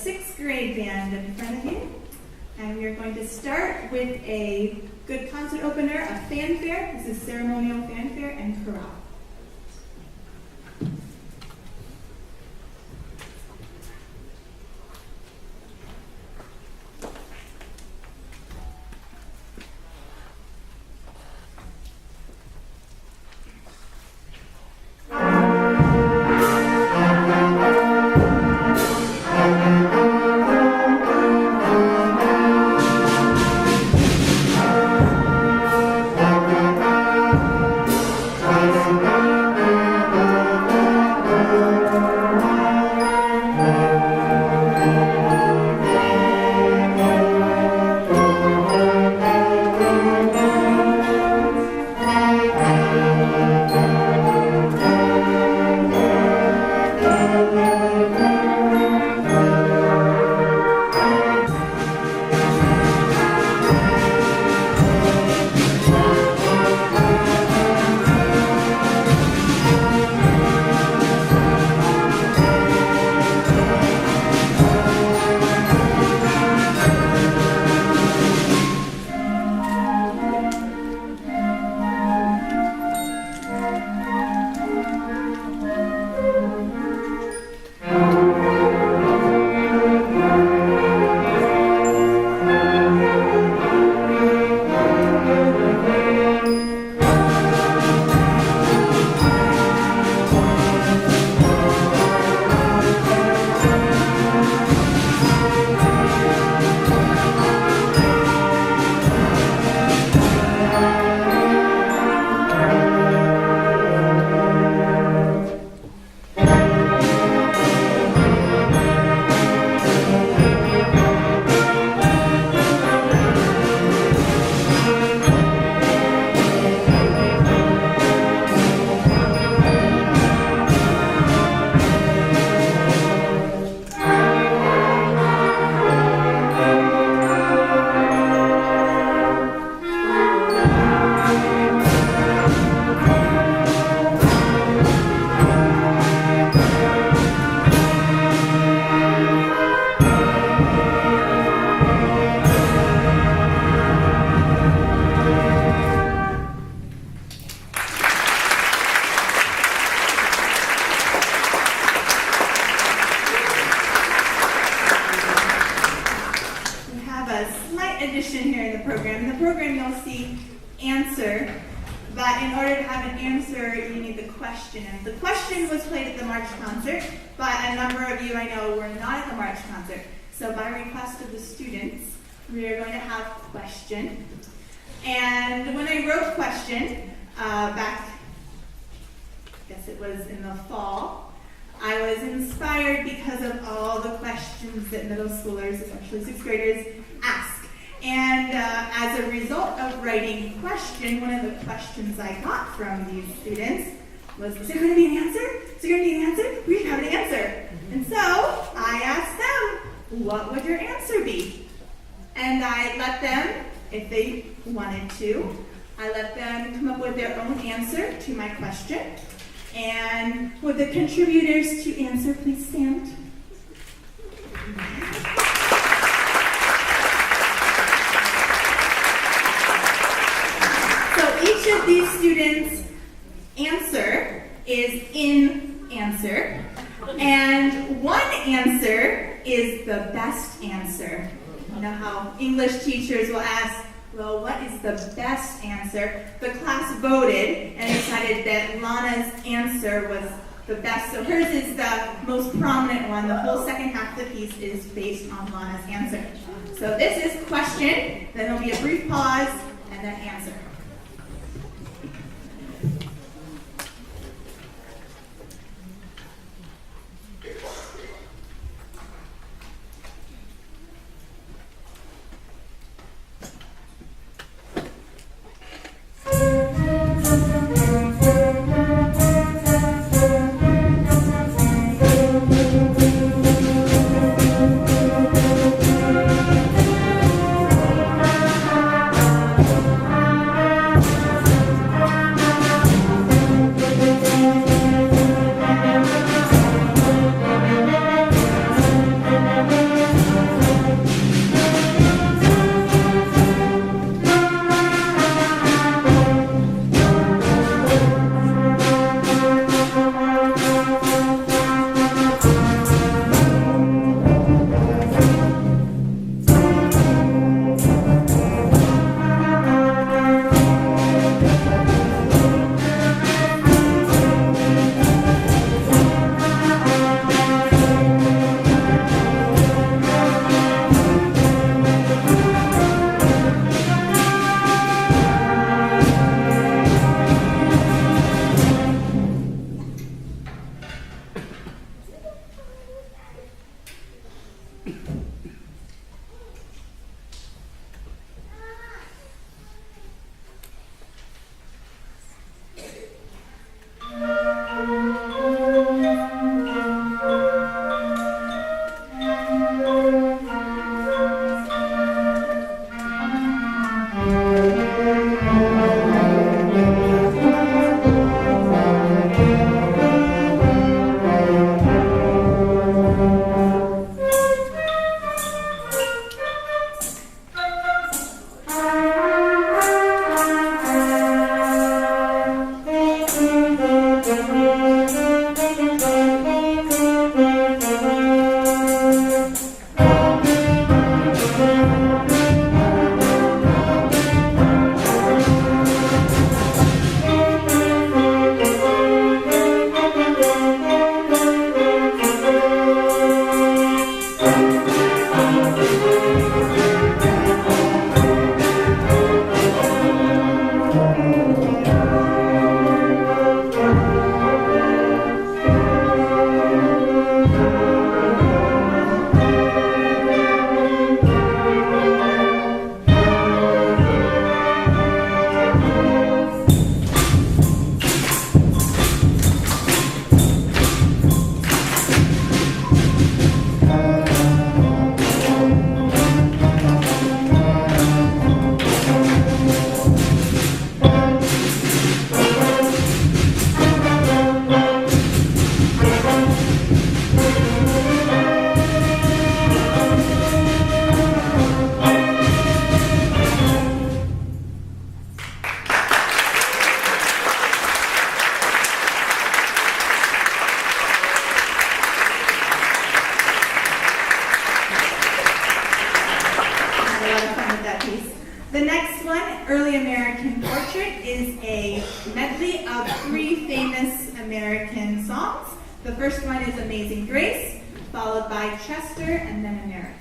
6th grade band in front of you. And we are going to start with a good concert opener, a fanfare. This is ceremonial fanfare and chorale. The question was played at the March concert, but a number of you I know were not at the March concert. So by request of the students, we are going to have question. And when I wrote question back, I guess it was in the fall, I was inspired because of all the questions that middle schoolers, especially 6th graders, ask. And as a result of writing question, one of the questions I got from these students was, is there going to be an answer? Is there going to be an answer? We should have an answer. And so I asked them, what would your answer be? And I let them, if they wanted to, I let them come up with their own answer to my question. And would the contributors to answer please stand? So each of these students' answer is in answer, and one answer is the best answer. You know how English teachers will ask, well, what is the best answer? The class voted and decided that Lana's answer was the best. So hers is the most prominent one. The whole second half of the piece is based on Lana's answer. So this is question, then there'll be a brief pause, and then answer. The next one, Early American Portrait, is a medley of 3 famous American songs. The first one is Amazing Grace, followed by Chester, and then America.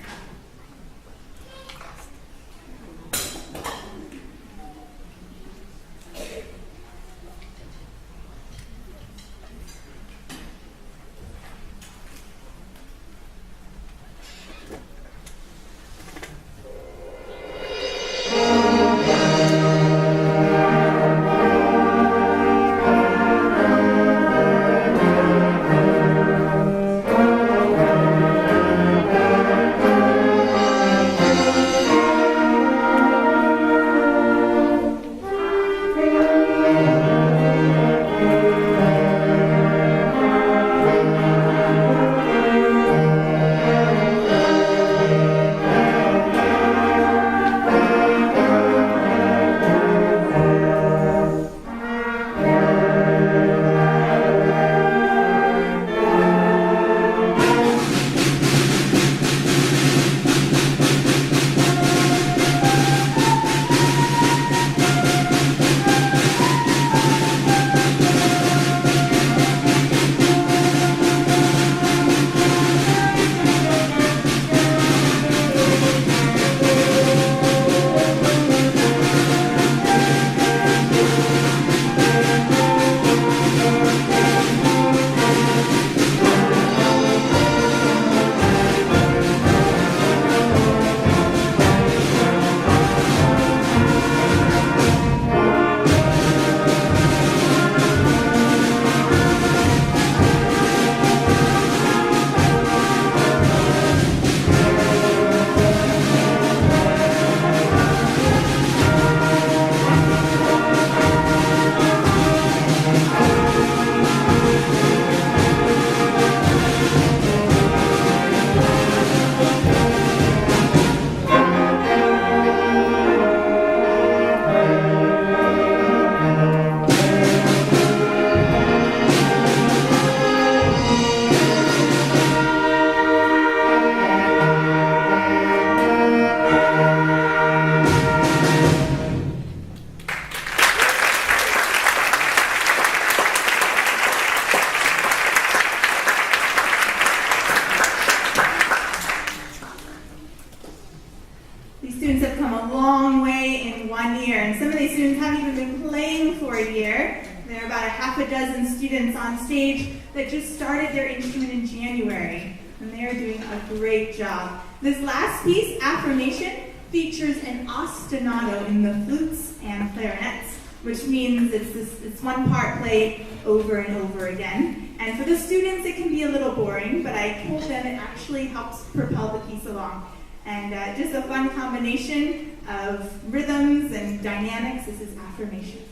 These students have come a long way in 1 year, and some of these students haven't even been playing for a year. There are about a half a dozen students on stage that just started their instrument in January. and they are doing a great job. This last piece, Affirmation, features an ostinato in the flutes and clarinets, which means it's one part played over and over again. And for the students, it can be a little boring, but I told them it actually helps propel the piece along. And just a fun combination of rhythms and dynamics. This is Affirmation.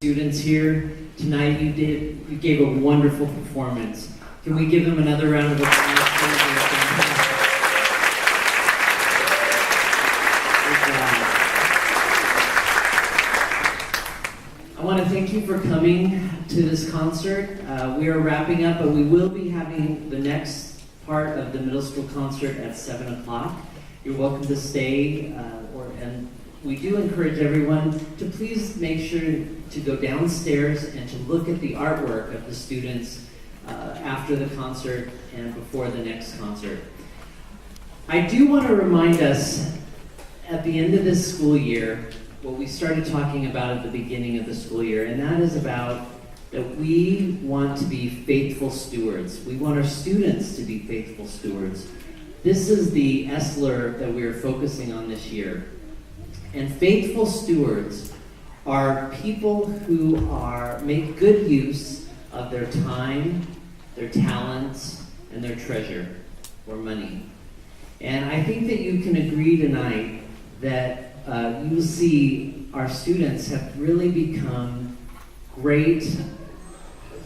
Students here tonight, you gave a wonderful performance. Can we give them another round of applause? I want to thank you for coming to this concert. We are wrapping up, but we will be having the next part of the middle school concert at 7 o'clock. You're welcome to stay, and we do encourage everyone to please make sure to go downstairs and to look at the artwork of the students after the concert and before the next concert. I do want to remind us at the end of this school year what we started talking about at the beginning of the school year, and that is about that we want to be faithful stewards. We want our students to be faithful stewards. This is the ESLER that we are focusing on this year. And faithful stewards are people who make good use of their time, their talents, and their treasure, or money. And I think that you can agree tonight that you see our students have really become great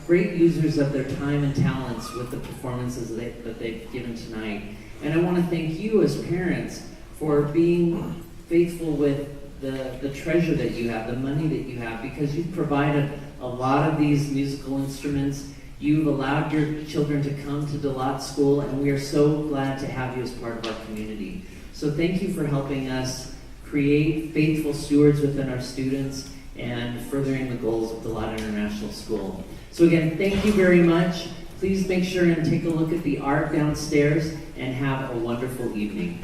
users of their time and talents with the performances that they've given tonight. And I want to thank you as parents for being faithful with the treasure that you have, the money that you have, because you've provided a lot of these musical instruments. You've allowed your children to come to Dalat School, and we are so glad to have you as part of our community. So thank you for helping us create faithful stewards within our students and furthering the goals of Dalat International School. So again, thank you very much. Please make sure and take a look at the art downstairs and have a wonderful evening.